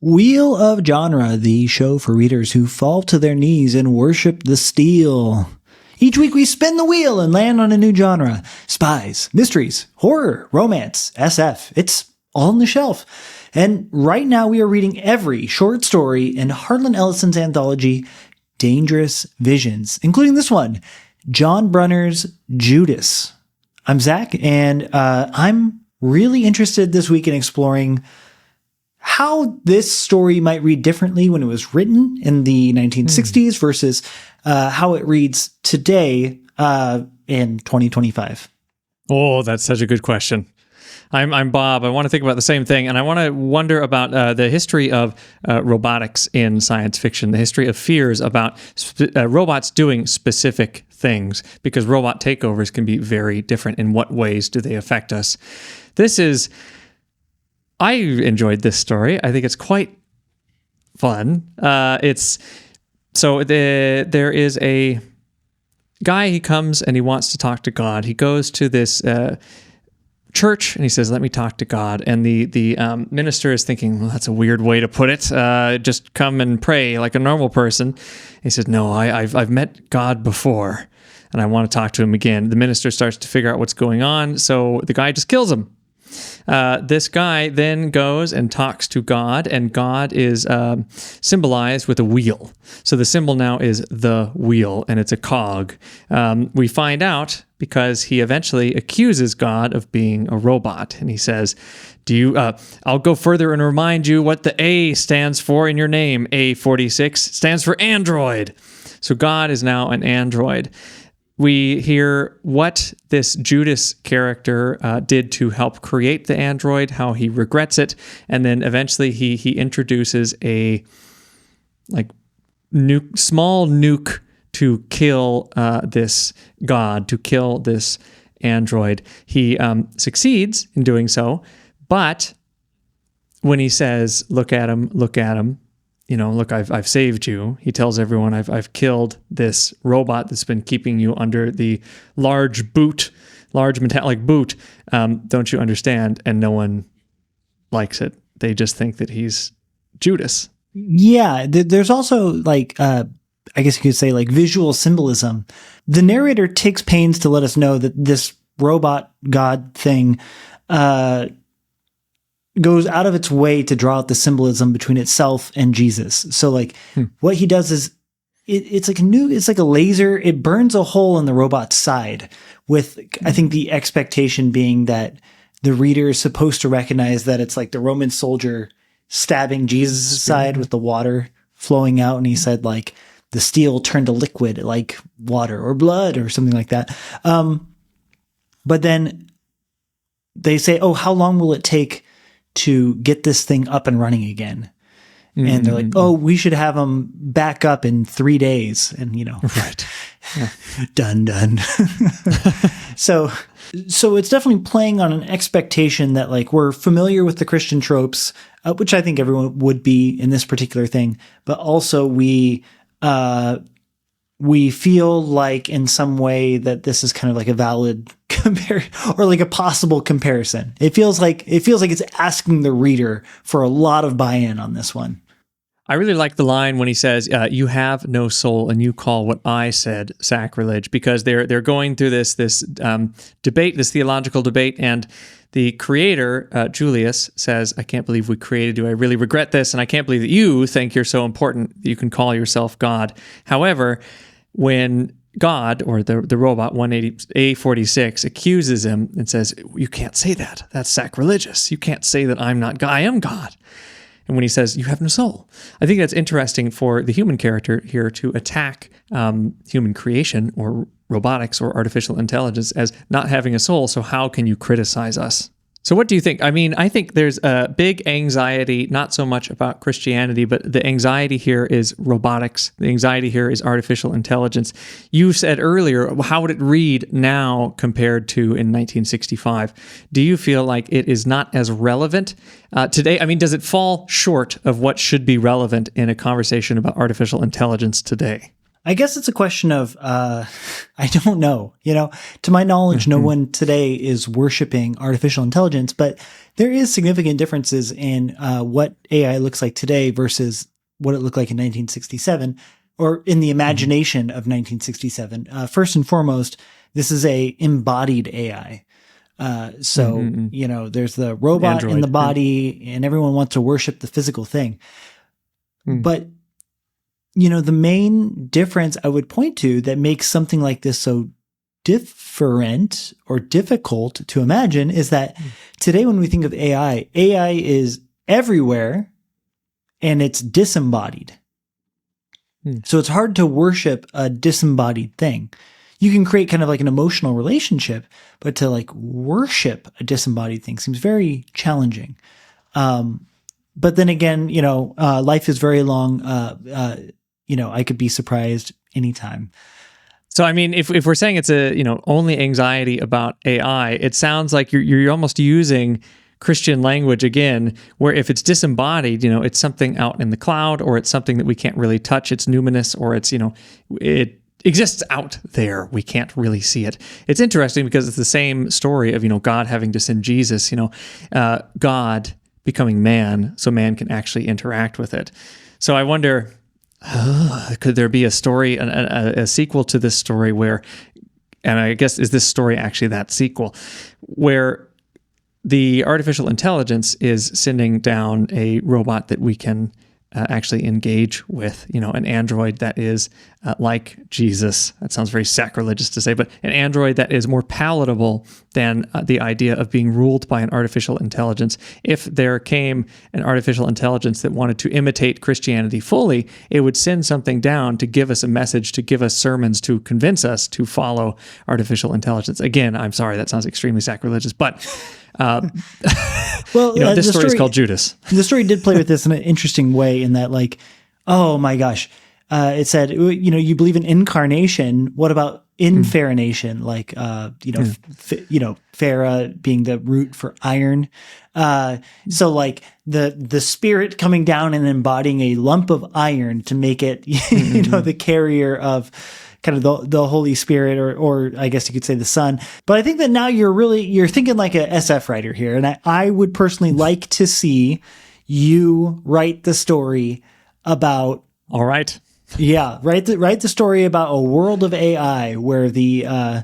Wheel of Genre, the show for readers who fall to their knees and worship the steel. Each week we spin the wheel and land on a new genre. Spies, mysteries, horror, romance, SF. It's all on the shelf. And right now we are reading every short story in Harlan Ellison's anthology, Dangerous Visions, including this one, John Brunner's Judas. I'm Zach, and I'm really interested this week in exploring how this story might read differently when it was written in the 1960s versus how it reads today in 2025. Oh, that's such a good question. I'm Bob. I want to think about the same thing, and I want to wonder about the history of robotics in science fiction, the history of fears about robots doing specific things, because robot takeovers can be very different. In what ways do they affect us? I enjoyed this story. I think it's quite fun. There is a guy, he comes and he wants to talk to God. He goes to this church and he says, "Let me talk to God." And the minister is thinking, well, that's a weird way to put it. Just come and pray like a normal person. He says, "No, I've met God before and I want to talk to him again." The minister starts to figure out what's going on, so the guy just kills him. This guy then goes and talks to God, and God is symbolized with a wheel. So the symbol now is the wheel, and it's a cog. We find out because he eventually accuses God of being a robot, and he says, I'll go further and remind you what the A stands for in your name. A46 stands for android. So God is now an android. We hear what this Judas character did to help create the android, how he regrets it, and then eventually he introduces a small nuke to kill this god, to kill this android. He succeeds in doing so, but when he says, "Look at him," look, I've saved you. He tells everyone, I've killed this robot that's been keeping you under the large metallic boot. Don't you understand? And no one likes it. They just think that he's Judas. Yeah, there's also I guess you could say visual symbolism. The narrator takes pains to let us know that this robot god thing goes out of its way to draw out the symbolism between itself and Jesus. So what he does is it's like a laser. It burns a hole in the robot's side with, I think, the expectation being that the reader is supposed to recognize that it's like the Roman soldier stabbing Jesus' side with the water flowing out. And he said the steel turned to liquid like water or blood or something like that. But then they say, "Oh, how long will it take to get this thing up and running again?" And they're like, "Oh, we should have them back up in 3 days." And, right. Yeah. done. So it's definitely playing on an expectation that we're familiar with the Christian tropes, which I think everyone would be in this particular thing. But also we feel like in some way that this is kind of a valid or a possible comparison. It feels like it's asking the reader for a lot of buy-in on this one. I really like the line when he says, "You have no soul, and you call what I said sacrilege," because they're going through this debate, this theological debate, and the creator, Julius, says, "I can't believe we created you. I really regret this, and I can't believe that you think you're so important that you can call yourself God." However, when God, or the robot A46, accuses him and says, "You can't say that. That's sacrilegious. You can't say that I'm not God. I am God." And when he says, "You have no soul," I think that's interesting for the human character here to attack human creation or robotics or artificial intelligence as not having a soul. So how can you criticize us? So what do you think? I mean, I think there's a big anxiety, not so much about Christianity, but the anxiety here is robotics. The anxiety here is artificial intelligence. You said earlier, how would it read now compared to in 1965? Do you feel like it is not as relevant today? I mean, does it fall short of what should be relevant in a conversation about artificial intelligence today? I guess it's a question of, I don't know, to my knowledge, no one today is worshiping artificial intelligence, but there is significant differences in what AI looks like today versus what it looked like in 1967 or in the imagination of 1967. First and foremost, this is a embodied AI. There's the robot Android, in the body and everyone wants to worship the physical thing. But the main difference I would point to that makes something like this so different or difficult to imagine is that today when we think of AI is everywhere and it's disembodied. So it's hard to worship a disembodied thing. You can create kind of like an emotional relationship, but to like worship a disembodied thing seems very challenging. But then again, life is very long. I could be surprised anytime. So, I mean, if we're saying it's only anxiety about AI, it sounds like you're almost using Christian language again, where if it's disembodied, it's something out in the cloud, or it's something that we can't really touch. It's numinous, or it's, it exists out there. We can't really see it. It's interesting because it's the same story of, God having to send Jesus, God becoming man so man can actually interact with it. So I wonder, could there be a story, a sequel to this story where, and I guess, is this story actually that sequel, where the artificial intelligence is sending down a robot that we can actually engage with, an android that is like Jesus. That sounds very sacrilegious to say, but an android that is more palatable than the idea of being ruled by an artificial intelligence. If there came an artificial intelligence that wanted to imitate Christianity fully, it would send something down to give us a message, to give us sermons, to convince us to follow artificial intelligence. Again, I'm sorry, that sounds extremely sacrilegious, but this story is called Judas. The story did play with this in an interesting way in that, like, oh my gosh, it said, you believe in incarnation. What about infarination? Like, Farah being the root for iron. So like the spirit coming down and embodying a lump of iron to make it, the carrier of kind of the Holy Spirit, or I guess you could say the Son. But I think that now you're thinking like a SF writer here. And I would personally like to see you write the story about. All right. Yeah. Write the story about a world of AI where the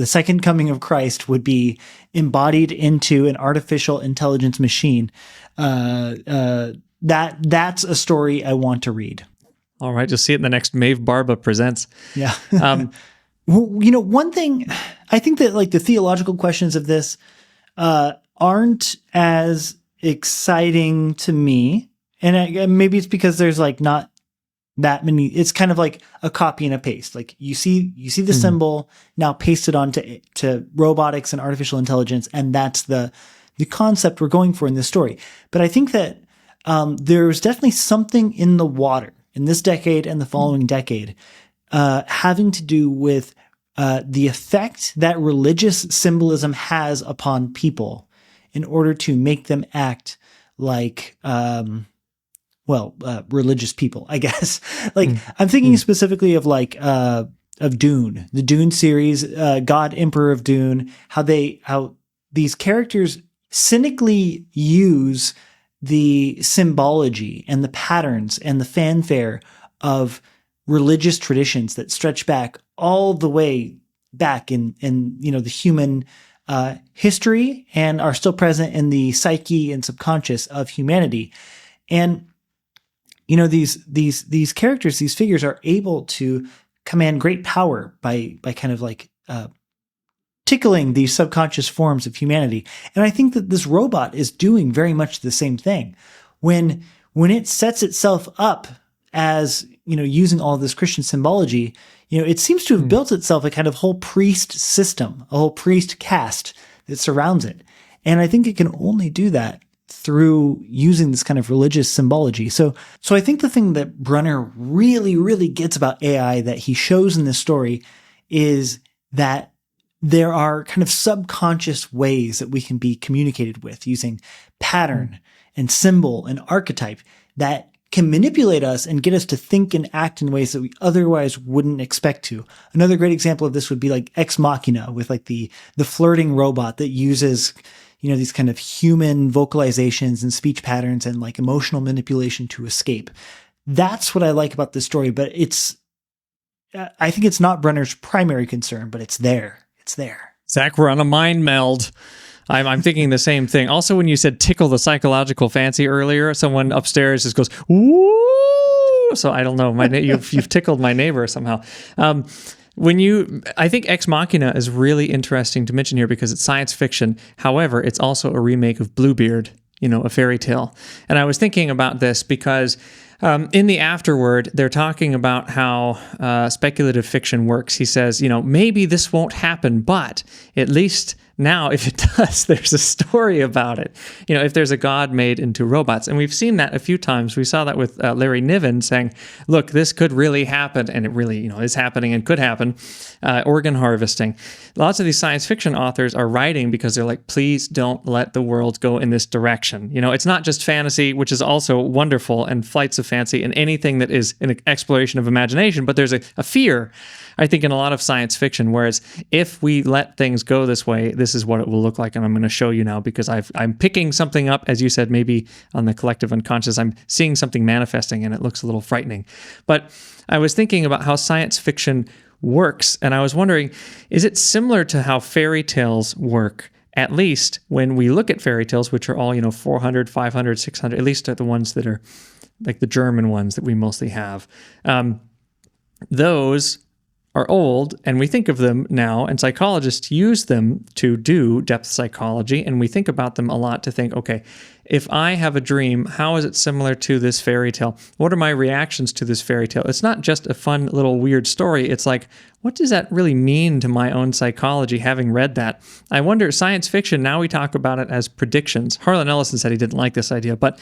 second coming of Christ would be embodied into an artificial intelligence machine. That's a story I want to read. All right, just see it in the next Maeve Barba Presents. Yeah. One thing, I think that like the theological questions of this aren't as exciting to me. And maybe it's because there's like not that many. It's kind of like a copy and a paste. Like you see the symbol, now paste it onto to robotics and artificial intelligence. And that's the concept we're going for in this story. But I think that there's definitely something in the water in this decade and the following decade, having to do with the effect that religious symbolism has upon people in order to make them act like, religious people, I guess. Like, I'm thinking specifically of like, of Dune, the Dune series, God Emperor of Dune, how these characters cynically use the symbology and the patterns and the fanfare of religious traditions that stretch back all the way back in the human history and are still present in the psyche and subconscious of humanity. And these characters, these figures are able to command great power by kind of like tickling these subconscious forms of humanity. And I think that this robot is doing very much the same thing. When it sets itself up as, using all this Christian symbology, it seems to have built itself a kind of whole priest system, a whole priest caste that surrounds it. And I think it can only do that through using this kind of religious symbology. So I think the thing that Brunner really, really gets about AI that he shows in this story is that there are kind of subconscious ways that we can be communicated with using pattern and symbol and archetype that can manipulate us and get us to think and act in ways that we otherwise wouldn't expect to. Another great example of this would be like Ex Machina, with like the flirting robot that uses, these kind of human vocalizations and speech patterns and like emotional manipulation to escape. That's what I like about this story, but I think it's not Brunner's primary concern, but it's there. It's there. Zach, we're on a mind meld. I'm thinking the same thing. Also, when you said tickle the psychological fancy earlier, someone upstairs just goes, "Ooh!" So I don't know. You've tickled my neighbor somehow. I think Ex Machina is really interesting to mention here because it's science fiction. However, it's also a remake of Bluebeard, a fairy tale. And I was thinking about this because in the afterword, they're talking about how speculative fiction works. He says, maybe this won't happen, but at least now, if it does, there's a story about it. If there's a god made into robots. And we've seen that a few times. We saw that with Larry Niven saying, look, this could really happen. And it really, is happening and could happen. Organ harvesting. Lots of these science fiction authors are writing because they're like, please don't let the world go in this direction. It's not just fantasy, which is also wonderful, and flights of fancy and anything that is an exploration of imagination. But there's a fear, I think, in a lot of science fiction, whereas if we let things go this way, this is what it will look like. And I'm going to show you now because I'm picking something up, as you said, maybe on the collective unconscious. I'm seeing something manifesting and it looks a little frightening. But I was thinking about how science fiction works. And I was wondering, is it similar to how fairy tales work? At least when we look at fairy tales, which are all, 400, 500, 600, at least the ones that are like the German ones that we mostly have. Those are old, and we think of them now, and psychologists use them to do depth psychology, and we think about them a lot to think, okay, if I have a dream, how is it similar to this fairy tale? What are my reactions to this fairy tale? It's not just a fun little weird story. It's like, what does that really mean to my own psychology, having read that? I wonder, science fiction, now we talk about it as predictions. Harlan Ellison said he didn't like this idea, but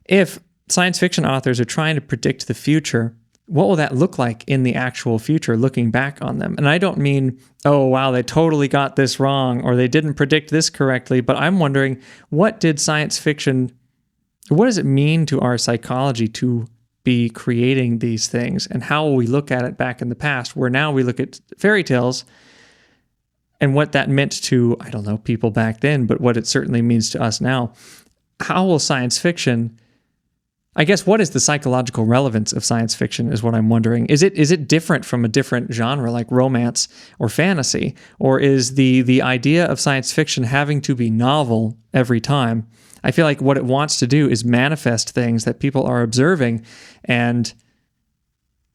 if science fiction authors are trying to predict the future, what will that look like in the actual future, looking back on them? And I don't mean, oh, wow, they totally got this wrong, or they didn't predict this correctly, but I'm wondering, what does it mean to our psychology to be creating these things? And how will we look at it back in the past, where now we look at fairy tales and what that meant to, I don't know, people back then, but what it certainly means to us now. How will science fiction... I guess, what is the psychological relevance of science fiction is what I'm wondering. Is it different from a different genre like romance or fantasy? Or is the idea of science fiction having to be novel every time? I feel like what it wants to do is manifest things that people are observing, and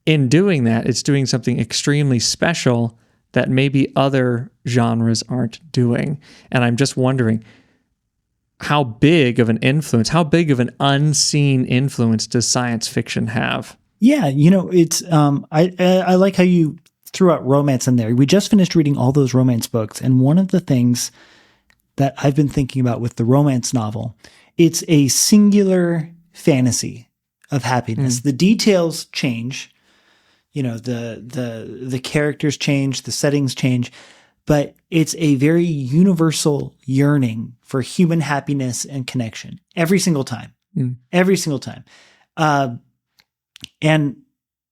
in doing that, it's doing something extremely special that maybe other genres aren't doing. And I'm just wondering, how big of an influence, how big of an unseen influence does science fiction have? Yeah, it's I like how you threw out romance in there. We just finished reading all those romance books, and one of the things that I've been thinking about with the romance novel, it's a singular fantasy of happiness. The details change, the characters change, the settings change, but it's a very universal yearning for human happiness and connection every single time. Every single time. And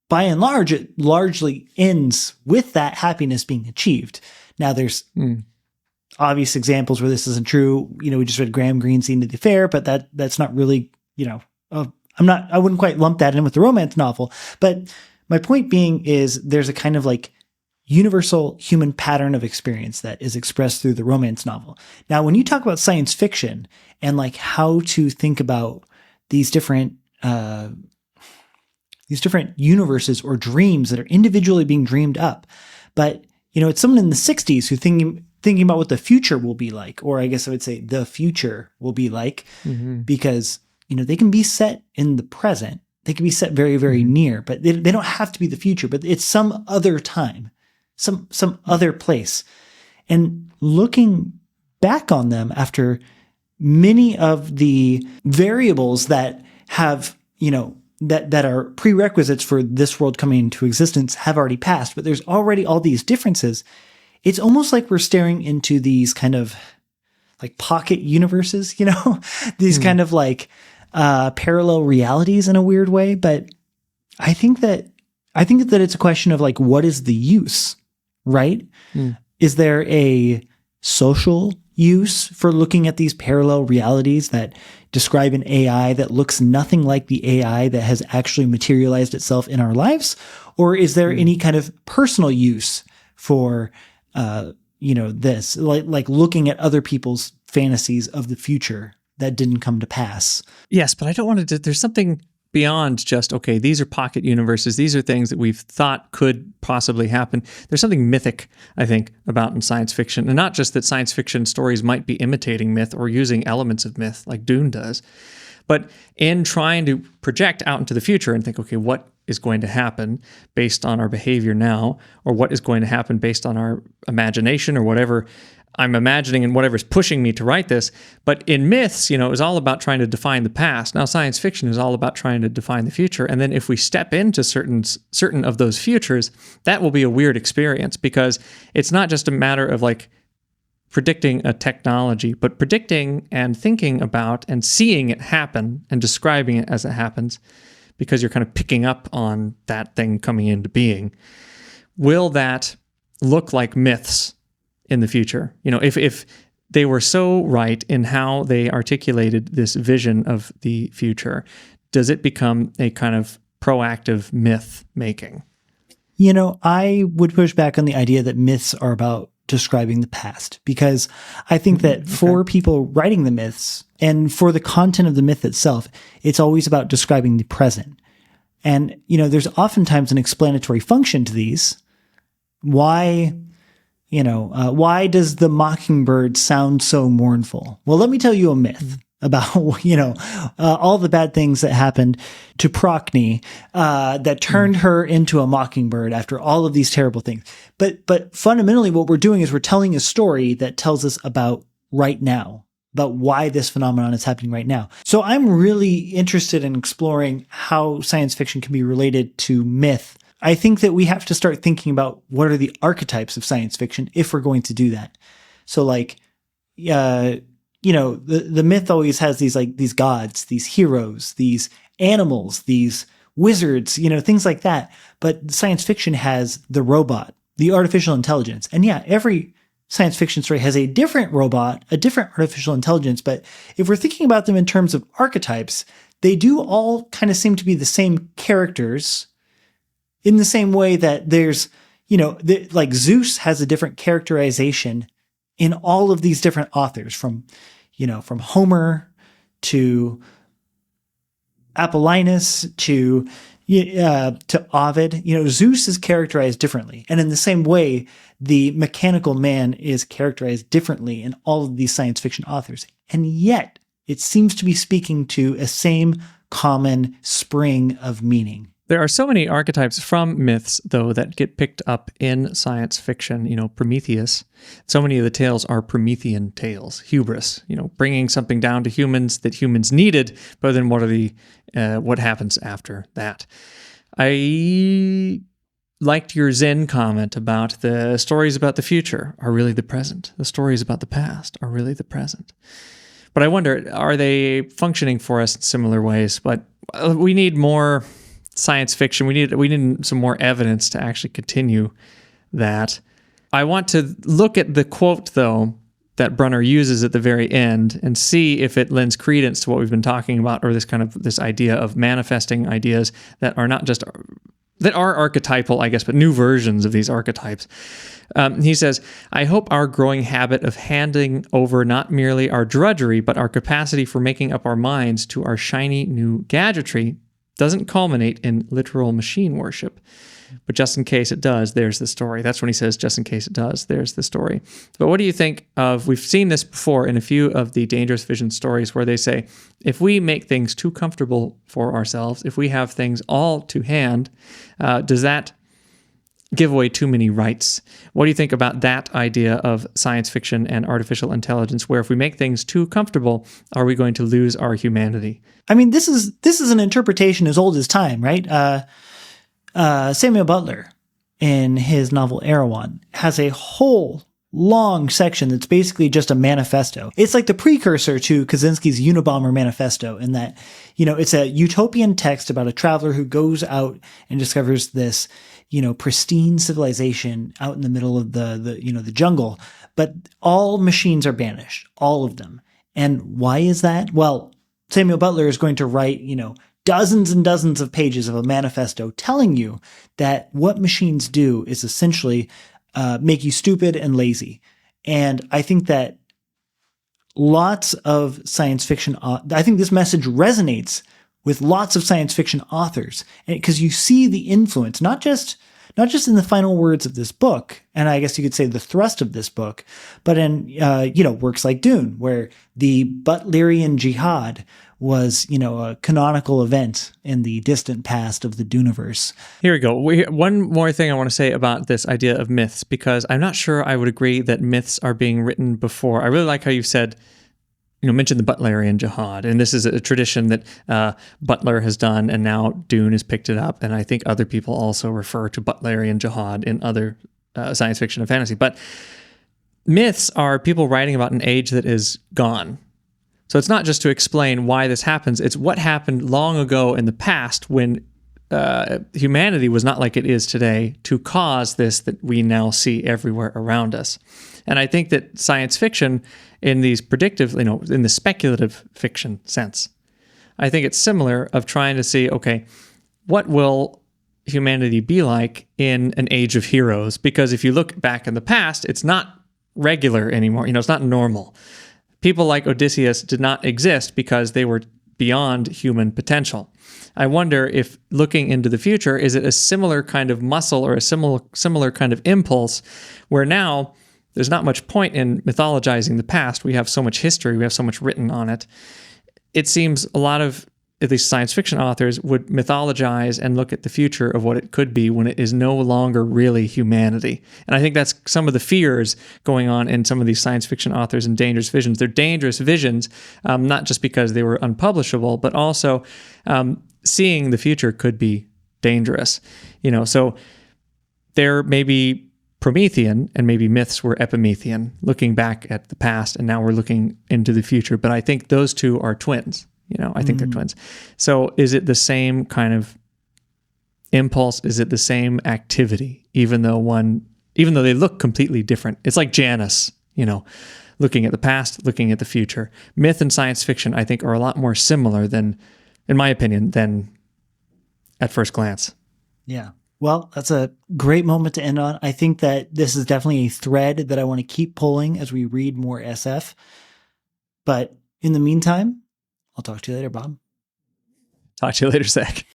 by and large, it largely ends with that happiness being achieved. Now, there's obvious examples where this isn't true. We just read Graham Greene's Scene to the Affair, but that's not really, I wouldn't quite lump that in with the romance novel. But my point being is there's a kind of like universal human pattern of experience that is expressed through the romance novel. Now, when you talk about science fiction and like how to think about these different universes or dreams that are individually being dreamed up, but it's someone in the 60s who thinking about what the future will be like, or I guess I would say the future will be like, because they can be set in the present, they can be set very, very near, but they don't have to be the future, but it's some other time. Some other place. And looking back on them after many of the variables that have, that are prerequisites for this world coming into existence have already passed, but there's already all these differences. It's almost like we're staring into these kind of like pocket universes, these kind of like parallel realities in a weird way, but I think that it's a question of like, what is the use, right? Is there a social use for looking at these parallel realities that describe an AI that looks nothing like the AI that has actually materialized itself in our lives? Or is there any kind of personal use for, this, like looking at other people's fantasies of the future that didn't come to pass? Yes, but I don't want to, there's something beyond just, okay, these are pocket universes. These are things that we've thought could possibly happen. There's something mythic, I think, about in science fiction. And not just that science fiction stories might be imitating myth or using elements of myth like Dune does, but in trying to project out into the future and think, okay, what is going to happen based on our behavior now, or what is going to happen based on our imagination or whatever I'm imagining and whatever's pushing me to write this. But in myths, it was all about trying to define the past. Now science fiction is all about trying to define the future. And then if we step into certain of those futures, that will be a weird experience, because it's not just a matter of like predicting a technology, but predicting and thinking about and seeing it happen and describing it as it happens, because you're kind of picking up on that thing coming into being. Will that look like myths in the future? If they were so right in how they articulated this vision of the future, does it become a kind of proactive myth making? I would push back on the idea that myths are about describing the past, because I think that for people writing the myths and for the content of the myth itself, it's always about describing the present. And, there's oftentimes an explanatory function to these. Why does the mockingbird sound so mournful? Well, let me tell you a myth about, all the bad things that happened to Procne, that turned her into a mockingbird after all of these terrible things. But fundamentally what we're doing is we're telling a story that tells us about right now, about why this phenomenon is happening right now. So I'm really interested in exploring how science fiction can be related to myth. I think that we have to start thinking about what are the archetypes of science fiction if we're going to do that. So like, the myth always has these gods, these heroes, these animals, these wizards, things like that. But science fiction has the robot, the artificial intelligence. And yeah, every science fiction story has a different robot, a different artificial intelligence. But if we're thinking about them in terms of archetypes, they do all kind of seem to be the same characters, in the same way that there's, like Zeus has a different characterization in all of these different authors, from Homer to Apollonius to Ovid. Zeus is characterized differently. And in the same way, the mechanical man is characterized differently in all of these science fiction authors. And yet it seems to be speaking to a same common spring of meaning. There are so many archetypes from myths, though, that get picked up in science fiction. Prometheus. So many of the tales are Promethean tales. Hubris, bringing something down to humans that humans needed, but then what happens after that? I liked your Zen comment about the stories about the future are really the present. The stories about the past are really the present. But I wonder, are they functioning for us in similar ways? But we need more science fiction. We need some more evidence to actually continue that. I want to look at the quote, though, that Brunner uses at the very end and see if it lends credence to what we've been talking about, or this idea of manifesting ideas that are not just that are archetypal, I guess, but new versions of these archetypes. He says, I hope our growing habit of handing over not merely our drudgery, but our capacity for making up our minds to our shiny new gadgetry doesn't culminate in literal machine worship. But just in case it does, there's the story. That's when he says, just in case it does, there's the story. But what do you think of, we've seen this before in a few of the Dangerous Vision stories where they say, if we make things too comfortable for ourselves, if we have things all to hand, does that give away too many rights? What do you think about that idea of science fiction and artificial intelligence, where if we make things too comfortable, are we going to lose our humanity? I mean, this is an interpretation as old as time, right? Samuel Butler, in his novel Erewhon, has a whole long section that's basically just a manifesto. It's like the precursor to Kaczynski's Unabomber Manifesto in that, it's a utopian text about a traveler who goes out and discovers this, pristine civilization out in the middle of the jungle, but all machines are banished, all of them. And why is that? Well, Samuel Butler is going to write, dozens and dozens of pages of a manifesto telling you that what machines do is essentially make you stupid and lazy. And I think that lots of science fiction, I think this message resonates with lots of science fiction authors, because you see the influence, not just in the final words of this book, and I guess you could say the thrust of this book, but in, works like Dune, where the Butlerian jihad was, a canonical event in the distant past of the Duneverse. Here we go. One more thing I want to say about this idea of myths, because I'm not sure I would agree that myths are being written before. I really like how you said, mentioned the Butlerian jihad, and this is a tradition that Butler has done, and now Dune has picked it up, and I think other people also refer to Butlerian jihad in other science fiction and fantasy. But myths are people writing about an age that is gone. So it's not just to explain why this happens, it's what happened long ago in the past when humanity was not like it is today to cause this that we now see everywhere around us. And I think that science fiction in these predictive, in the speculative fiction sense, I think it's similar of trying to see, okay, what will humanity be like in an age of heroes? Because if you look back in the past, it's not regular anymore. It's not normal. People like Odysseus did not exist because they were beyond human potential. I wonder if looking into the future, is it a similar kind of muscle or a similar kind of impulse where now there's not much point in mythologizing the past. We have so much history. We have so much written on it. It seems a lot of, at least science fiction authors, would mythologize and look at the future of what it could be when it is no longer really humanity. And I think that's some of the fears going on in some of these science fiction authors and dangerous visions. They're dangerous visions, not just because they were unpublishable, but also seeing the future could be dangerous. So there may be Promethean, and maybe myths were Epimethean, looking back at the past, and now we're looking into the future. But I think those two are twins. I think they're twins. So is it the same kind of impulse? Is it the same activity, even though they look completely different? It's like Janus, looking at the past, looking at the future. Myth and science fiction, I think, are a lot more similar than, in my opinion, than at first glance. Yeah. Well, that's a great moment to end on. I think that this is definitely a thread that I want to keep pulling as we read more SF. But in the meantime, I'll talk to you later, Bob. Talk to you later, Zach.